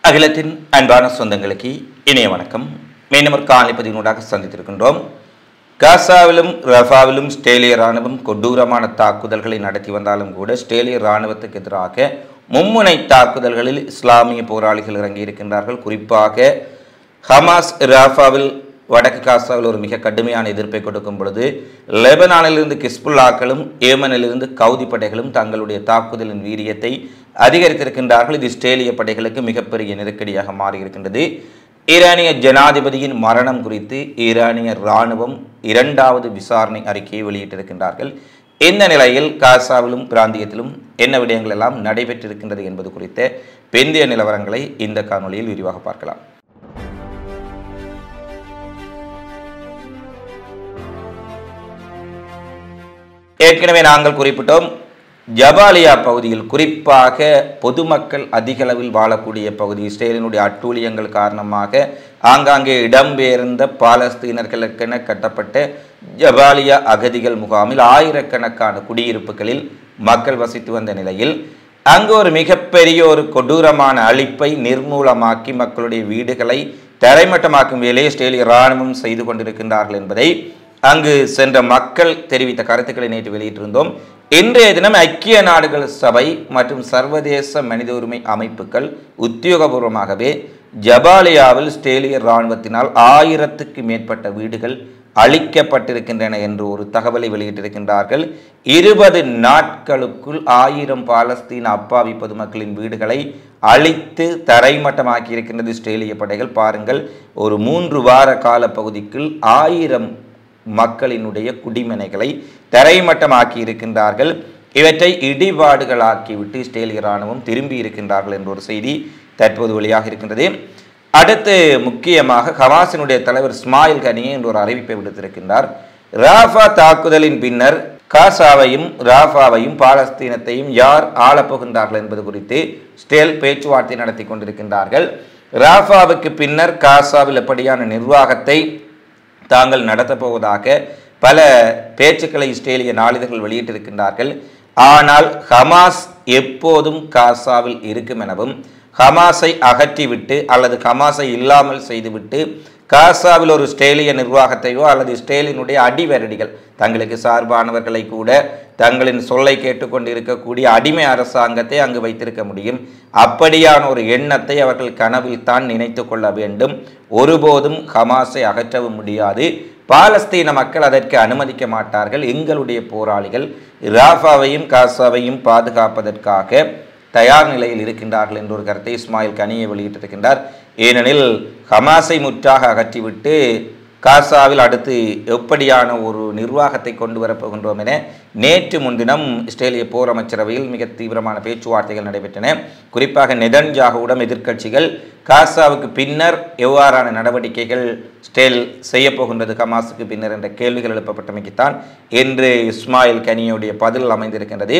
அகிலத்தின் அன்பான சொந்தங்களுக்கு இணைய வணக்கம். மீண்டும் ஒரு காலைப்பதினூடாக சந்தித்திருக்கின்றோம். காசாவிலும் ரஃபாவிலும் இஸ்ரேலிய இராணுவம் கொடூரமான தாக்குதல்களை நடத்தி வந்தாலும் கூட இஸ்ரேலிய இராணுவத்துக்கு எதிராக மும்முனை தாக்குதல்களில் இஸ்லாமிய போராளிகள் இறங்கியிருக்கின்றார்கள். குறிப்பாக ஹமாஸ் ரஃபாவில் வடக்கு காசாவில் ஒரு மிக கடுமையான எதிர்ப்பை கொடுக்கும் பொழுது லெபனானிலிருந்து கிஸ்புல்லாக்களும் ஏமனிலிருந்து கவுதி படைகளும் தங்களுடைய தாக்குதலின் வீரியத்தை அதிகரித்திருக்கின்றார்கள். இது இஸ்ரேலிய படைகளுக்கு மிகப்பெரிய நெருக்கடியாக மாறியிருக்கின்றது. ஈரானிய ஜனாதிபதியின் மரணம் குறித்து ஈரானிய இராணுவம் இரண்டாவது விசாரணை அறிக்கையை வெளியிட்டிருக்கின்றார்கள். இந்த நிலையில் காசாவிலும் பிராந்தியத்திலும் என்ன விடயங்கள் எல்லாம் நடைபெற்றிருக்கின்றது என்பது குறித்த பிந்தைய நிலவரங்களை இந்த காணொலியில் விரிவாக பார்க்கலாம். ஏற்கனவே நாங்கள் குறிப்பிட்டோம், ஜபாலியா பகுதியில் குறிப்பாக பொதுமக்கள் அதிக அளவில் வாழக்கூடிய பகுதி, இஸ்ரேலினுடைய அட்டூழியங்கள் காரணமாக ஆங்காங்கே இடம்பெயர்ந்த பாலஸ்தீனர்களுக்கென கட்டப்பட்ட ஜபாலியா அகதிகள் முகாமில் ஆயிரக்கணக்கான குடியிருப்புகளில் மக்கள் வசித்து வந்த நிலையில் அங்கு ஒரு மிகப்பெரிய ஒரு கொடூரமான அழிப்பை நிர்மூலமாக்கி மக்களுடைய வீடுகளை தரைமட்டமாக்கும் வேலையை இஸ்ரேலிய இராணுவம் செய்து கொண்டிருக்கின்றார்கள் என்பதை அங்கு சென்ற மக்கள் தெரிவித்த கருத்துக்களை நேற்று வெளியிட்டிருந்தோம். இன்றைய தினம் ஐக்கிய நாடுகள் சபை மற்றும் சர்வதேச மனித உரிமை அமைப்புகள் உத்தியோகபூர்வமாகவே ஜபாலியாவில் இஸ்ரேலிய இராணுவத்தினால் 1000க்கு மேற்பட்ட வீடுகள் அழிக்கப்பட்டிருக்கின்றன என்று ஒரு தகவலை வெளியிட்டிருக்கின்றார்கள். 20 நாட்களுக்குள் 1000 பாலஸ்தீன அப்பாவி பொதுமக்களின் வீடுகளை அழித்து தரைமட்டமாக்கி இருக்கின்றது இஸ்ரேலிய படைகள். பாருங்கள், ஒரு 3 வார கால பகுதிக்குள் 1000 மக்களினுடைய குடிமனைகளை தரைமட்டமாக்கி இருக்கின்றார்கள். இவற்றை இடிபாடுகளாக்கிவிட்டு இஸ்ரேலிய இராணுவம் திரும்பி இருக்கின்றார்கள் என்ற ஒரு செய்தி தற்போது வெளியாக இருக்கின்றது. அடுத்து முக்கியமாக ஹமாஸினுடைய தலைவர் இஸ்மாயில் கனியே என்ற ஒரு அறிவிப்பை விடுத்திருக்கின்றார். ராஃபா தாக்குதலின் பின்னர் காசாவையும் ராஃபாவையும் பாலஸ்தீனத்தையும் யார் ஆளப்போகின்றார்கள் என்பது குறித்து இஸ்ரேல் பேச்சுவார்த்தை நடத்தி கொண்டிருக்கின்றார்கள். ராஃபாவுக்கு பின்னர் காசாவில் எப்படியான நிர்வாகத்தை தாங்கள் நடத்தப்போவதாக பல பேச்சுக்களை இஸ்ரேலிய நாளிதழ்கள் வெளியிட்டிருக்கின்றார்கள். ஆனால் ஹமாஸ் எப்போதும் காசாவில் இருக்கும் எனவும் ஹமாஸை அகற்றிவிட்டு அல்லது ஹமாஸை இல்லாமல் செய்துவிட்டு காசாவில் ஒரு இஸ்ரேலிய நிர்வாகத்தையோ அல்லது இஸ்ரேலினுடைய அடிவரடிகள் தங்களுக்கு சார்பானவர்களை கூட தங்களின் சொல்லை கேட்டுக்கொண்டு இருக்கக்கூடிய அடிமை அரசாங்கத்தை அங்கு வைத்திருக்க முடியும். அப்படியான ஒரு எண்ணத்தை அவர்கள் கனவில் தான் நினைத்து கொள்ள வேண்டும். ஒருபோதும் ஹமாஸை அகற்றவும் முடியாது. பாலஸ்தீன மக்கள் அதற்கு அனுமதிக்க மாட்டார்கள். எங்களுடைய போராளிகள் ராஃபாவையும் காசாவையும் பாதுகாப்பதற்காக தயார் நிலையில் இருக்கின்றார்கள் என்ற ஒரு கருத்தை இஸ்மாயில் கனியை வெளியிட்டிருக்கின்றார். ஏனெனில் ஹமாஸை முற்றாக அகற்றிவிட்டு காசாவில் அடுத்து எப்படியான ஒரு நிர்வாகத்தை கொண்டு வரப்போகின்றோம் என நேற்று முன்தினம் இஸ்ரேலிய போர் அமைச்சரவையில் மிக தீவிரமான பேச்சுவார்த்தைகள் நடைபெற்றன. குறிப்பாக நெதன்யாகுவிடம் எதிர்க்கட்சிகள் காசாவுக்கு பின்னர் எவ்வாறான நடவடிக்கைகள் இஸ்ரேல் செய்யப்போகின்றது ஹமாஸுக்கு பின்னர் என்ற கேள்விகள் எழுப்பப்பட்டமைக்குத்தான் என்று இஸ்மாயில் கனியுடைய பதில் அமைந்திருக்கின்றது.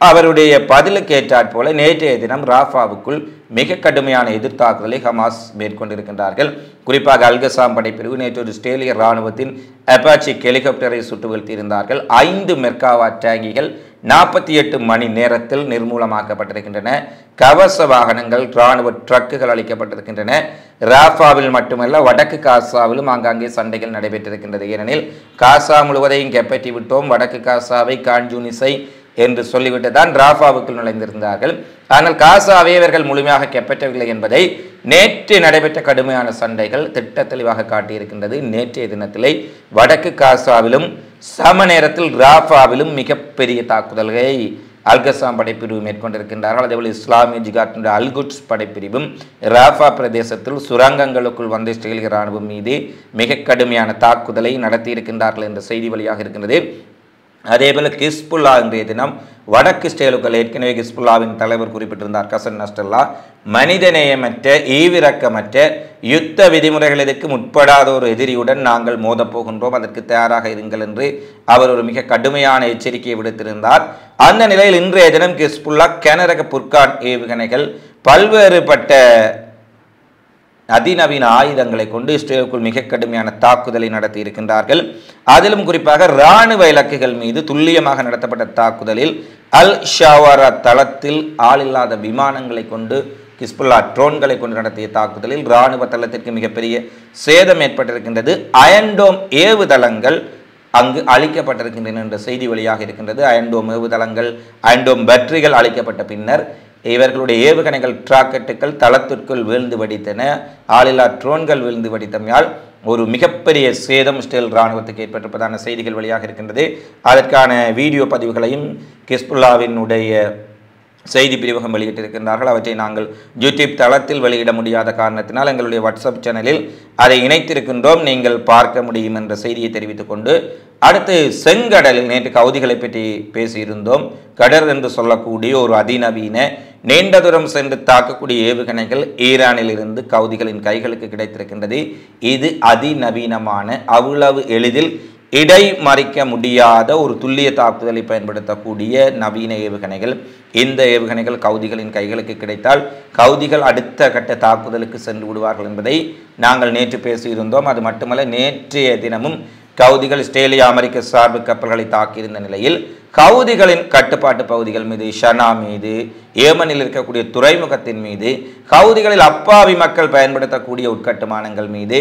அவருடைய பதிலுக்கு ஏற்றாற் போல நேற்றைய தினம் ராஃபாவுக்குள் மிக கடுமையான எதிர்த்தாக்குதலை ஹமாஸ் மேற்கொண்டிருக்கின்றார்கள். குறிப்பாக அல்கசாம் படைப்பிரிவு நேற்று ஒரு இஸ்ரேலிய இராணுவத்தின் அப்பாச்சி ஹெலிகாப்டரை சுட்டு வீழ்த்தியிருந்தார்கள். 5 மெர்காவா டேங்கிகள் 48 மணி நேரத்தில் நிர்மூலமாக்கப்பட்டிருக்கின்றன. கவச வாகனங்கள், இராணுவ ட்ரக்குகள் அளிக்கப்பட்டிருக்கின்றன. ராஃபாவில் மட்டுமல்ல, வடக்கு காசாவிலும் ஆங்காங்கே சண்டைகள் நடைபெற்றிருக்கின்றது. ஏனெனில் காசா முழுவதையும் கைப்பற்றி விட்டோம், வடக்கு காசாவை கான்ஜூனிஸை என்று சொல்லிவிட்டு தான் ராஃபாவுக்குள் நுழைந்திருந்தார்கள். ஆனால் காசாவை இவர்கள் முழுமையாக கைப்பற்றவில்லை என்பதை நேற்று நடைபெற்ற கடுமையான சண்டைகள் திட்ட தெளிவாக காட்டியிருக்கின்றது. நேற்றைய தினத்திலே வடக்கு காசாவிலும் சம நேரத்தில் ராஃபாவிலும் மிகப்பெரிய தாக்குதல்களை அல்கசாம் படைப்பிரிவு மேற்கொண்டிருக்கின்றார்கள். அதேபோல் இஸ்லாமிய ஜிகாத்தினுடைய அல்குட்ஸ் படைப்பிரிவும் ராஃபா பிரதேசத்தில் சுரங்கங்களுக்குள் வந்த இஸ்ரேலிய இராணுவம் மீது மிக கடுமையான தாக்குதலை நடத்தியிருக்கின்றார்கள் என்ற செய்தி வழியாக இருக்கின்றது. அதேபோல் கிஸ்புல்லா இன்றைய தினம் வடக்கு இஸ்ரேலுக்குள் ஏற்கனவே கிஸ்புல்லாவின் தலைவர் குறிப்பிட்டிருந்தார் கசன் நஸ்ரல்லா, மனிதநேயமற்ற ஈவிரக்கமற்ற யுத்த விதிமுறைகளுக்கு முற்படாத ஒரு எதிரியுடன் நாங்கள் மோதப்போகின்றோம், அதற்கு தயாராக இருங்கள் என்று அவர் ஒரு மிக கடுமையான எச்சரிக்கையை விடுத்திருந்தார். அந்த நிலையில் இன்றைய தினம் கிஸ்புல்லா கனரக புர்கான் ஏவுகணைகள் பல்வேறுபட்ட அதிநவீன ஆயுதங்களை கொண்டு இஸ்ரேலுக்குள் மிக கடுமையான தாக்குதலை நடத்தி இருக்கின்றார்கள். அதிலும் குறிப்பாக இராணுவ இலக்குகள் மீது துல்லியமாக நடத்தப்பட்ட தாக்குதலில் அல் ஷாவாரா தளத்தில் ஆளில்லாத விமானங்களை கொண்டு ஹிஸ்புல்லா ட்ரோன்களை கொண்டு நடத்திய தாக்குதலில் இராணுவ தளத்திற்கு மிகப்பெரிய சேதம் ஏற்பட்டிருக்கின்றது. அயன்டோம் ஏவுதளங்கள் அங்கு அழிக்கப்பட்டிருக்கின்றன என்ற செய்தி வழியாக இருக்கின்றது. அயன்டோம் ஏவுதளங்கள், அயன்டோம் பேட்டரிகள் அழிக்கப்பட்ட பின்னர் இவர்களுடைய ஏவுகணைகள் ராக்கெட்டுகள் தளத்திற்குள் வீழ்ந்து வெடித்தன. ஆளில்லா ட்ரோன்கள் வீழ்ந்து வெடித்தமையால் ஒரு மிகப்பெரிய சேதம் இஸ்ரேல் இராணுவத்துக்கு ஏற்பட்டிருப்பதான செய்திகள் வழியாக இருக்கின்றது. அதற்கான வீடியோ பதிவுகளையும் ஹிஸ்புல்லாவினுடைய செய்தி பிரிவகம் வெளியிட்டிருக்கின்றார்கள். அவற்றை நாங்கள் யூடியூப் தளத்தில் வெளியிட முடியாத காரணத்தினால் எங்களுடைய வாட்ஸ்அப் சேனலில் அதை இணைத்திருக்கின்றோம், நீங்கள் பார்க்க முடியும் என்ற செய்தியை தெரிவித்துக் கொண்டு அடுத்து செங்கடலில் நேற்று கவுதிகளை பற்றி பேசியிருந்தோம். கடர் என்று சொல்லக்கூடிய ஒரு அதிநவீன நீண்ட தூரம் சென்று தாக்கக்கூடிய ஏவுகணைகள் ஈரானில் இருந்து கவுதிகளின் கைகளுக்கு கிடைத்திருக்கின்றது. இது அதிநவீனமான, அவ்வளவு எளிதில் இடைமறிக்க முடியாத ஒரு துல்லிய தாக்குதலை பயன்படுத்தக்கூடிய நவீன ஏவுகணைகள். இந்த ஏவுகணைகள் கவுதிகளின் கைகளுக்கு கிடைத்தால் கவுதிகள் அடுத்த கட்ட தாக்குதலுக்கு சென்று விடுவார்கள் என்பதை நாங்கள் நேற்று பேசியிருந்தோம். அது மட்டுமல்ல, நேற்றைய தினமும் கவுதிகள் ஆஸ்திரேலியா அமெரிக்க சார்பு கப்பல்களை தாக்கியிருந்த நிலையில் கவுதிகளின் கட்டுப்பாட்டு பகுதிகள் மீது, ஷனா மீது, ஏமனில் இருக்கக்கூடிய துறைமுகத்தின் மீது, கவுதிகளில் அப்பாவி மக்கள் பயன்படுத்தக்கூடிய உட்கட்டுமானங்கள் மீது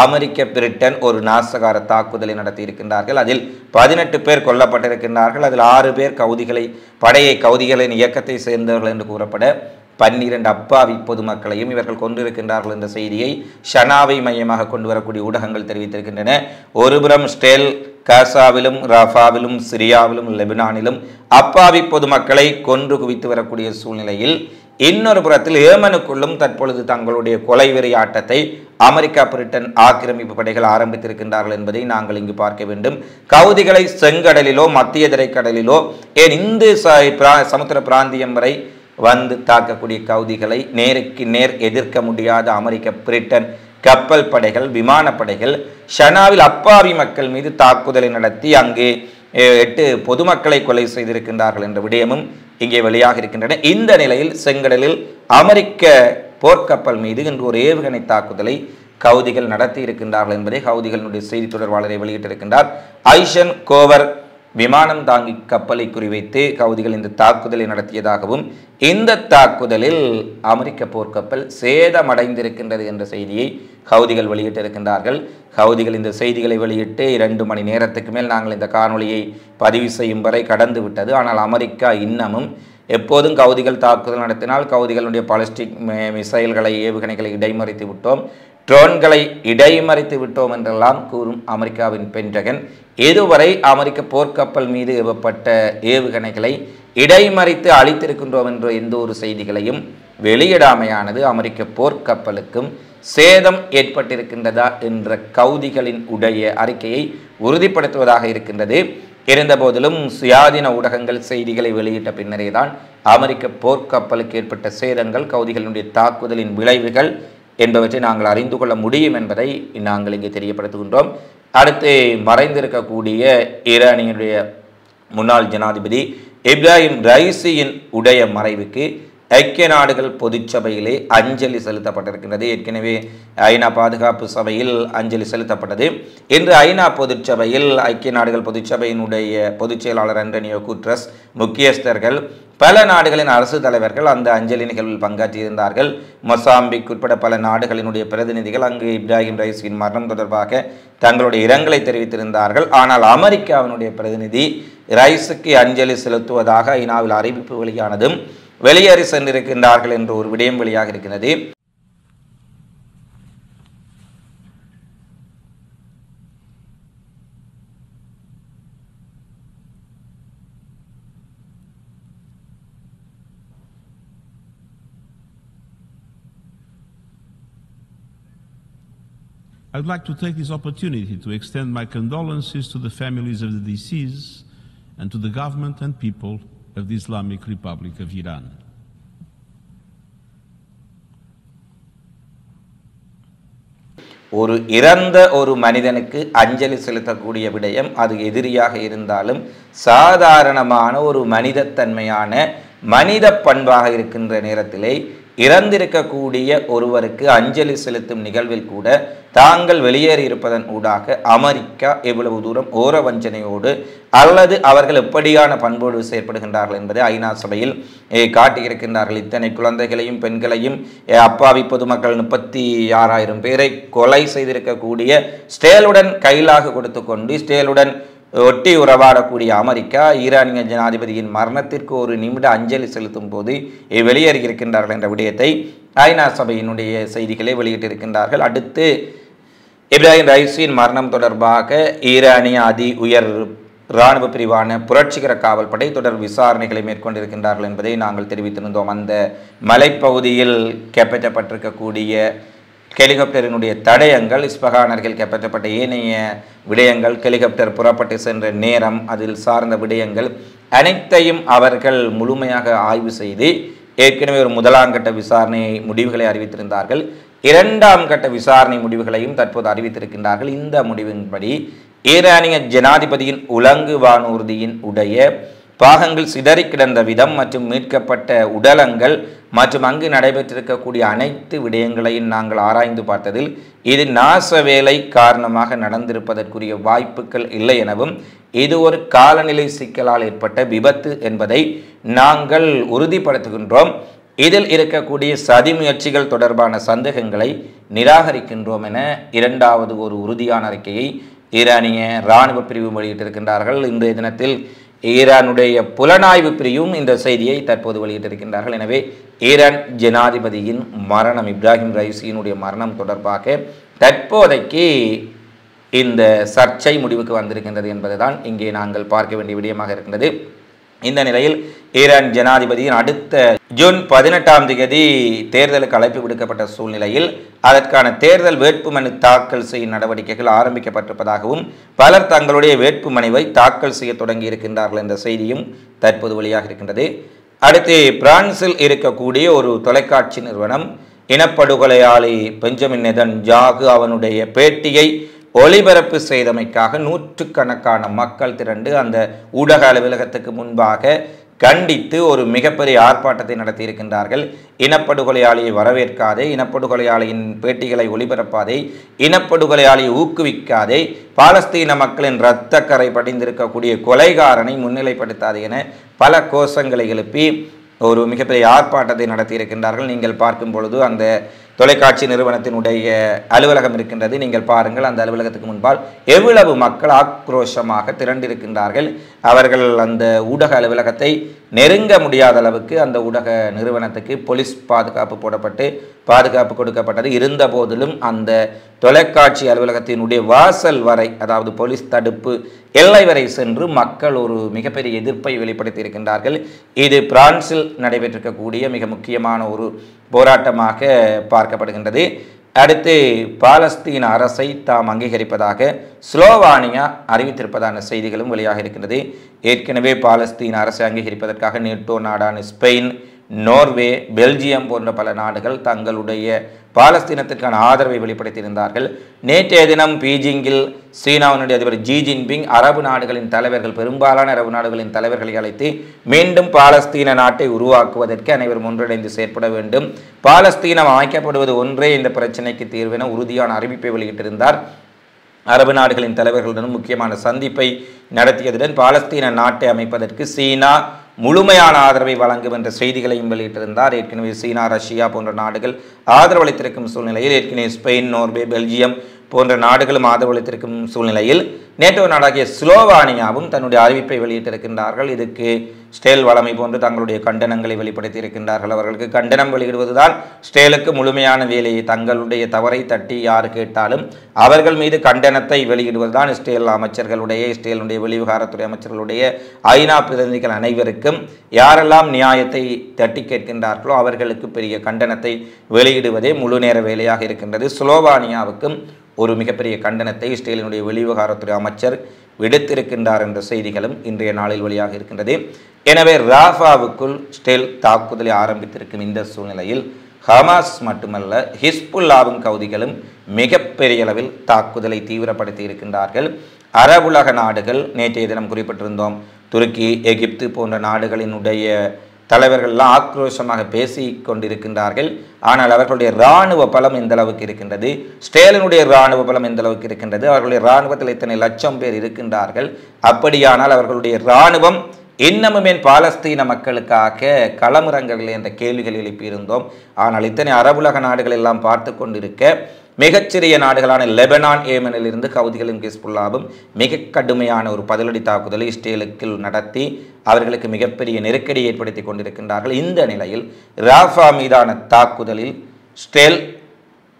அமெரிக்க, பிரிட்டன் ஒரு நாசகார தாக்குதலை நடத்தி இருக்கின்றார்கள். அதில் 18 பேர் கொல்லப்பட்டிருக்கின்றார்கள். அதில் 6 பேர் கவுதிகளின் இயக்கத்தை சேர்ந்தவர்கள் என்று கூறப்பட 12 அப்பாவி பொதுமக்களையும் இவர்கள் கொண்டிருக்கின்றார்கள் என்ற செய்தியை ஷனாவை மையமாக கொண்டு வரக்கூடிய ஊடகங்கள் தெரிவித்திருக்கின்றன. ஒருபுறம் இஸ்ரேல் காசாவிலும், ராஃபாவிலும், சிரியாவிலும், லெபனானிலும் அப்பாவி பொதுமக்களை கொன்று குவித்து வரக்கூடிய சூழ்நிலையில் இன்னொரு புறத்தில் ஏமனுக்குள்ளும் தற்பொழுது தங்களுடைய கொலைவெறி ஆட்டத்தை அமெரிக்கா, பிரிட்டன் ஆக்கிரமிப்பு படைகள் ஆரம்பித்திருக்கின்றார்கள் என்பதை நாங்கள் இங்கு பார்க்க வேண்டும். கவுதிகளை செங்கடலிலோ, மத்திய திரைக்கடலிலோ, ஏன் இந்து சமுத்திர பிராந்தியம் வரை வந்து தாக்கக்கூடிய கவுதிகளை நேருக்கு நேர் எதிர்க்க முடியாத அமெரிக்க, பிரிட்டன் கப்பல் படைகள், விமானப்படைகள் ஷனாவில் அப்பாவி மக்கள் மீது தாக்குதலை நடத்தி அங்கே 8 பொதுமக்களை கொலை செய்திருக்கின்றார்கள் என்ற விடயமும் இங்கே வெளியாக இருக்கின்றன. இந்த நிலையில் செங்கடலில் அமெரிக்க போர்க்கப்பல் மீது இன்று ஒரு ஏவுகணை தாக்குதலை கவுதிகள் நடத்தி இருக்கின்றார்கள் என்பதை கவுதிகளுடைய செய்தி தொடர்பாளரை வெளியிட்டிருக்கின்றார். ஐஷன் கோவர் விமானம் தாங்கி கப்பலை குறிவைத்து கவுதிகள் இந்த தாக்குதலை நடத்தியதாகவும், இந்த தாக்குதலில் அமெரிக்க போர்க்கப்பல் சேதமடைந்திருக்கின்றது என்ற செய்தியை கவுதிகள் வெளியிட்டிருக்கின்றார்கள். கவுதிகள் இந்த செய்திகளை வெளியிட்டு 2 மணி நேரத்துக்கு மேல் நாங்கள் இந்த காணொலியை பதிவு செய்யும் வரை கடந்து விட்டது. ஆனால் அமெரிக்கா இன்னமும் எப்போதும் கவுதிகள் தாக்குதல் நடத்தினால் கவுதிகளுடைய பாலிஸ்டிக் மிசைல்களை, ஏவுகணைகளை இடைமறித்து விட்டோம், ட்ரோன்களை இடைமறித்து விட்டோம் என்றெல்லாம் கூறும் அமெரிக்காவின் பென்டகன் இதுவரை அமெரிக்க போர்க்கப்பல் மீது ஏவப்பட்ட ஏவுகணைகளை இடைமறித்து அழித்திருக்கின்றோம் என்ற எந்த ஒரு செய்திகளையும் வெளியிடாமையானது அமெரிக்க போர்க்கப்பலுக்கும் சேதம் ஏற்பட்டிருக்கின்றதா என்ற கவுதிகளின் உடைய அறிக்கையை உறுதிப்படுத்துவதாக இருக்கின்றது. இருந்தபோதிலும் சுயாதீன ஊடகங்கள் செய்திகளை வெளியிட்ட பின்னரே தான் அமெரிக்க போர்க்கப்பலுக்கு ஏற்பட்ட சேதங்கள், கவுதிகளுடைய தாக்குதலின் விளைவுகள் என்பவற்றை நாங்கள் அறிந்து கொள்ள முடியும் என்பதை நாங்கள் இங்கே தெரியப்படுத்துகின்றோம். அடுத்து மறைந்திருக்கக்கூடிய ஈரானியுடைய முன்னாள் ஜனாதிபதி இப்ராஹிம் ரைசியின் உடைய மறைவுக்கு ஐக்கிய நாடுகள் பொதுச்சபையிலே அஞ்சலி செலுத்தப்பட்டிருக்கின்றது. ஏற்கனவே ஐநா பாதுகாப்பு சபையில் அஞ்சலி செலுத்தப்பட்டது. இன்று ஐநா பொதுச்சபையில் ஐக்கிய நாடுகள் பொதுச்சபையினுடைய பொதுச் செயலாளர் அன்டோனியோ குட்ரஸ், முக்கியஸ்தர்கள், பல நாடுகளின் அரசு தலைவர்கள் அந்த அஞ்சலி நிகழ்வில் பங்காற்றியிருந்தார்கள். மொசாம்பிக் உட்பட பல நாடுகளினுடைய பிரதிநிதிகள் அங்கு இப்ராஹிம் ரைசியின் மரணம் தொடர்பாக தங்களுடைய இரங்கலை தெரிவித்திருந்தார்கள். ஆனால் அமெரிக்காவினுடைய பிரதிநிதி ரைஸுக்கு அஞ்சலி செலுத்துவதாக ஐநாவில் அறிவிப்பு வெளியானதும் வெளியேறி சென்றிருக்கின்றார்கள் என்ற ஒரு விடயம் வெளியாக இருக்கிறது. I would like to take this opportunity to extend my condolences to the families of the deceased and to the government and people of the Islamic Republic of Iran. ஒரு இறந்த ஒரு மனிதனுக்கு அஞ்சலி செலுத்தக்கூடிய விடயம் அது எதிரியாக இருந்தாலும் சாதாரணமான ஒரு மனிதத்தன்மையான மனித பண்பாக இருக்கின்ற நேரத்திலே இறந்திருக்கக்கூடிய ஒருவருக்கு அஞ்சலி செலுத்தும் நிகழ்வில் கூட தாங்கள் வெளியேறி இருப்பதன் ஊடாக அமெரிக்கா எவ்வளவு தூரம் ஓர வஞ்சனையோடு அல்லது அவர்கள் எப்படியான பண்போடு செயற்படுகின்றார்கள் என்பதை ஐநா சபையில் காட்டியிருக்கின்றார்கள். இத்தனை குழந்தைகளையும் பெண்களையும் அப்பாவி பொதுமக்கள் 36,000 பேரை கொலை செய்திருக்கக்கூடிய ஸ்டேலுடன் கையிலாக கொடுத்து கொண்டு ஸ்டேலுடன் ஒட்டி உறவாடக்கூடிய அமெரிக்கா ஈரானிய ஜனாதிபதியின் மரணத்திற்கு ஒரு நிமிட அஞ்சலி செலுத்தும் போது வெளியேறியிருக்கின்றார்கள் என்ற விடயத்தை ஐநா சபையினுடைய செய்திகளை வெளியிட்டிருக்கின்றார்கள். அடுத்து இப்ராஹிம் ரைசியின் மரணம் தொடர்பாக ஈரானிய அதி உயர் இராணுவ பிரிவான புரட்சிகர காவல் படை தொடர் விசாரணைகளை மேற்கொண்டிருக்கின்றார்கள் என்பதை நாங்கள் தெரிவித்திருந்தோம். அந்த மலைப்பகுதியில் கைப்பற்றப்பட்டிருக்கக்கூடிய ஹெலிகாப்டரினுடைய தடயங்கள், இஸ்பஹான் அருகில் கைப்பற்றப்பட்ட ஏனைய விடயங்கள், ஹெலிகாப்டர் புறப்பட்டு சென்ற நேரம், அதில் சார்ந்த விடயங்கள் அனைத்தையும் அவர்கள் முழுமையாக ஆய்வு செய்து ஏற்கனவே ஒரு முதலாம் கட்ட விசாரணை முடிவுகளை அறிவித்திருந்தார்கள். இரண்டாம் கட்ட விசாரணை முடிவுகளையும் தற்போது அறிவித்திருக்கின்றார்கள். இந்த முடிவின்படி ஈரானிய ஜனாதிபதியின் உலங்கு வானூர்தியின் உடைய பாகங்கள் சிதறி கிடந்த விதம் மற்றும் மீட்கப்பட்ட உடலங்கள் மற்றும் அங்கு நடைபெற்றிருக்கக்கூடிய அனைத்து விடயங்களையும் நாங்கள் ஆராய்ந்து பார்த்ததில் இது நாச வேலை காரணமாக நடந்திருப்பதற்குரிய வாய்ப்புகள் இல்லை எனவும் இது ஒரு காலநிலை சிக்கலால் ஏற்பட்ட விபத்து என்பதை நாங்கள் உறுதிப்படுத்துகின்றோம். இதில் இருக்கக்கூடிய சதி முயற்சிகள் தொடர்பான சந்தேகங்களை நிராகரிக்கின்றோம் என இரண்டாவது ஒரு உறுதியான அறிக்கையை ஈரானிய இராணுவ பிரிவு வெளியிட்டிருக்கின்றார்கள். இன்றைய தினத்தில் ஈரானுடைய புலனாய்வு பிரிவும் இந்த செய்தியை தற்போது வெளியிட்டிருக்கின்றார்கள். எனவே ஈரான் ஜனாதிபதியின் மரணம், இப்ராஹிம் ரைசியினுடைய மரணம் தொடர்பாக தற்போதைக்கு இந்த சர்ச்சை முடிவுக்கு வந்திருக்கின்றது என்பதுதான் இங்கே நாங்கள் பார்க்க வேண்டிய விடயமாக இருக்கின்றது. இந்த நிலையில் ஈரான் ஜனாதிபதியின் அடுத்த ஜூன் 18ஆம் தேதி தேர்தலுக்கு அழைப்பு விடுக்கப்பட்ட சூழ்நிலையில் அதற்கான தேர்தல் வேட்புமனு தாக்கல் செய்யும் நடவடிக்கைகள் ஆரம்பிக்கப்பட்டிருப்பதாகவும் பலர் தங்களுடைய வேட்புமனுவை தாக்கல் செய்ய தொடங்கி இருக்கின்றார்கள் என்ற செய்தியும் தற்போது வெளியாக இருக்கின்றது. அடுத்து பிரான்சில் இருக்கக்கூடிய ஒரு தொலைக்காட்சி நிறுவனம் இனப்படுகொலையாளி பெஞ்சமின் நெதன்யாகு அவனுடைய பேட்டியை ஒளிபரப்பு செய்தமைக்காக நூற்றுக்கணக்கான மக்கள் திரண்டு அந்த ஊடக அலுவலகத்துக்கு முன்பாக கண்டித்து ஒரு மிகப்பெரிய ஆர்ப்பாட்டத்தை நடத்தியிருக்கின்றார்கள். இனப்படுகொலையாளியை வரவேற்காதே, இனப்படுகொலையாளியின் பேட்டிகளை ஒளிபரப்பாதே, இனப்படுகொலையாளியை ஊக்குவிக்காதே, பாலஸ்தீன மக்களின் இரத்த கரை படிந்திருக்கக்கூடிய கொலைகாரனை முன்னிலைப்படுத்தாதே என பல கோஷங்களை எழுப்பி ஒரு மிகப்பெரிய ஆர்ப்பாட்டத்தை நடத்தியிருக்கின்றார்கள். நீங்கள் பார்க்கும் பொழுது அந்த தொலைக்காட்சி நிறுவனத்தினுடைய அலுவலகம் இருக்கின்றது. நீங்கள் பாருங்கள், அந்த அலுவலகத்துக்கு முன்பால் எவ்வளவு மக்கள் ஆக்ரோஷமாக திரண்டிருக்கின்றார்கள். அவர்கள் அந்த ஊடக அலுவலகத்தை நெருங்க முடியாத அளவுக்கு அந்த ஊடக நிறுவனத்துக்கு போலீஸ் பாதுகாப்பு போடப்பட்டு பாதுகாப்பு கொடுக்கப்பட்டது. இருந்த போதிலும் அந்த தொலைக்காட்சி அலுவலகத்தினுடைய வாசல் வரை, அதாவது போலீஸ் தடுப்பு எல்லை வரை சென்று மக்கள் ஒரு மிகப்பெரிய எதிர்ப்பை வெளிப்படுத்தி இருக்கின்றார்கள். இது பிரான்சில் நடைபெற்றிருக்கக்கூடிய மிக முக்கியமான ஒரு போராட்டமாக பார்க்கப்படுகின்றது. அடுத்து பாலஸ்தீன அரசை தாம் அங்கீகரிப்பதாக ஸ்லோவானியா அறிவித்திருப்பதான செய்திகளும் வெளியாக இருக்கின்றது. ஏற்கனவே பாலஸ்தீன அரசை அங்கீகரிப்பதற்காக நேட்டோ நாடான ஸ்பெயின், நோர்வே, பெல்ஜியம் போன்ற பல நாடுகள் தங்களுடைய பாலஸ்தீனத்திற்கான ஆதரவை வெளிப்படுத்தியிருந்தார்கள். நேற்றைய தினம் பீஜிங்கில் சீனாவினுடைய அதிபர் ஜி ஜின்பிங் அரபு நாடுகளின் தலைவர்கள், பெரும்பாலான அரபு நாடுகளின் தலைவர்களை அழைத்து மீண்டும் பாலஸ்தீன நாட்டை உருவாக்குவதற்கு அனைவரும் ஒன்றிணைந்து செயற்பட வேண்டும், பாலஸ்தீனம் அமைக்கப்படுவது ஒன்றே இந்த பிரச்சினைக்கு தீர்வென உறுதியான அறிவிப்பை வெளியிட்டிருந்தார். அரபு நாடுகளின் தலைவர்களுடன் முக்கியமான சந்திப்பை நடத்தியதுடன் பாலஸ்தீன நாட்டை அமைப்பதற்கு சீனா முழுமையான ஆதரவை வழங்கும் என்ற செய்திகளையும் வெளியிட்டிருந்தார். ஏற்கனவே சீனா, ரஷ்யா போன்ற நாடுகள் ஆதரவளித்திருக்கும் சூழ்நிலையில், ஏற்கனவே ஸ்பெயின், நோர்வே, பெல்ஜியம் போன்ற நாடுகளும் ஆதரவளித்திருக்கும் சூழ்நிலையில் நேட்டோ நாடாகிய ஸ்லோவானியாவும் தன்னுடைய அறிவிப்பை வெளியிட்டிருக்கின்றார்கள். இதுக்கு ஸ்டேல் வளமை போன்று தங்களுடைய கண்டனங்களை வெளிப்படுத்தி இருக்கின்றார்கள். அவர்களுக்கு கண்டனம் வெளியிடுவதுதான் ஸ்டேலுக்கு முழுமையான வேலையை, தங்களுடைய தவறை தட்டி யார் கேட்டாலும் அவர்கள் மீது கண்டனத்தை வெளியிடுவதுதான் ஸ்டேல் அமைச்சர்களுடைய, ஸ்டேலுடைய வெளிவிவகாரத்துறை அமைச்சர்களுடைய, ஐநா பிரதிநிதிகள் அனைவருக்கும் யாரெல்லாம் நியாயத்தை தட்டி கேட்கின்றார்களோ அவர்களுக்கு பெரிய கண்டனத்தை வெளியிடுவதே முழு நேர வேலையாக இருக்கின்றது. ஸ்லோவானியாவுக்கும் ஒரு மிகப்பெரிய கண்டனத்தை ஸ்டேலினுடைய வெளிவிவகாரத்துறை அமைச்சர் விடுத்திருக்கின்றார் என்ற செய்திகளும் இன்றைய நாளில் வெளியாக இருக்கின்றது. எனவே ராஃபாவுக்குள் ஸ்டேல் தாக்குதலை ஆரம்பித்திருக்கும் இந்த சூழ்நிலையில் ஹமாஸ் மட்டுமல்ல, ஹிஸ்புல்லாவின் கவுதிகளும் மிகப்பெரிய அளவில் தாக்குதலை தீவிரப்படுத்தி இருக்கின்றார்கள். அரபுலக நாடுகள், நேற்றைய தினம் குறிப்பிட்டிருந்தோம், துருக்கி, எகிப்து போன்ற நாடுகளினுடைய தலைவர்கள் எல்லாம் ஆக்ரோஷமாக பேசிக் கொண்டிருக்கின்றார்கள். ஆனால் அவர்களுடைய இராணுவ பலம் எந்த அளவுக்கு இருக்கின்றது, ஸ்டேலினுடைய இராணுவ பலம் எந்த அளவுக்கு இருக்கின்றது, அவர்களுடைய இராணுவத்தில் எத்தனை லட்சம் பேர் இருக்கின்றார்கள், அப்படியானால் அவர்களுடைய இராணுவம் இன்னமுமே பாலஸ்தீன மக்களுக்காக களமிறங்கவில்லை என்ற கேள்விகள் எழுப்பியிருந்தோம். ஆனால் இத்தனை அரபுலக நாடுகள் எல்லாம் பார்த்து கொண்டிருக்க மிகச்சிறிய நாடுகளான லெபனான், ஏமனில் இருந்து ஹவுதிகளும் ஹிஸ்புல்லாவும் மிக கடுமையான ஒரு பதிலடி தாக்குதலை இஸ்ரேலுக்கு நடத்தி அவர்களுக்கு மிகப்பெரிய நெருக்கடி ஏற்படுத்தி கொண்டிருக்கின்றார்கள். இந்த நிலையில் ராஃபா மீதான தாக்குதலில் இஸ்ரேல்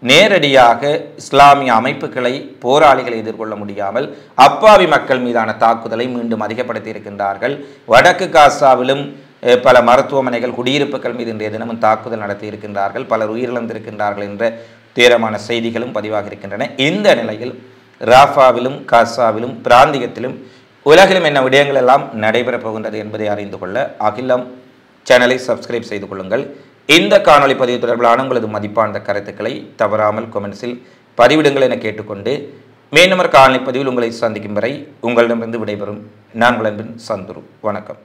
நேரடியாக இஸ்லாமிய அமைப்புகளை, போராளிகளை எதிர்கொள்ள முடியாமல் அப்பாவி மக்கள் மீதான தாக்குதலை மீண்டும் அதிகப்படுத்தி இருக்கின்றார்கள். வடக்கு காசாவிலும் பல மருத்துவமனைகள், குடியிருப்புகள் மீது இன்றைய தினமும் தாக்குதல் நடத்தி இருக்கின்றார்கள். பலர் உயிரிழந்திருக்கின்றார்கள் என்ற தீரமான செய்திகளும் பதிவாக இருக்கின்றன. இந்த நிலையில் ராஃபாவிலும் காசாவிலும் பிராந்தியத்திலும் உலகிலும் என்ன விடயங்கள் எல்லாம் நடைபெறப் போகின்றது என்பதை அறிந்து கொள்ள அகிலம் சேனலை சப்ஸ்கிரைப் செய்து கொள்ளுங்கள். இந்த காணொளி பதிவு தொடர்பிலான உங்களது மதிப்பான கருத்துக்களை தவறாமல் கொமெண்ட்ஸில் பதிவிடுங்கள் என கேட்டுக்கொண்டு மீண்டும் ஒரு காணொளி பதிவில் உங்களை சந்திக்கும் வரை உங்களிடமிருந்து விடைபெறும் நான் உங்கள் அன்பின் சந்துரு. வணக்கம்.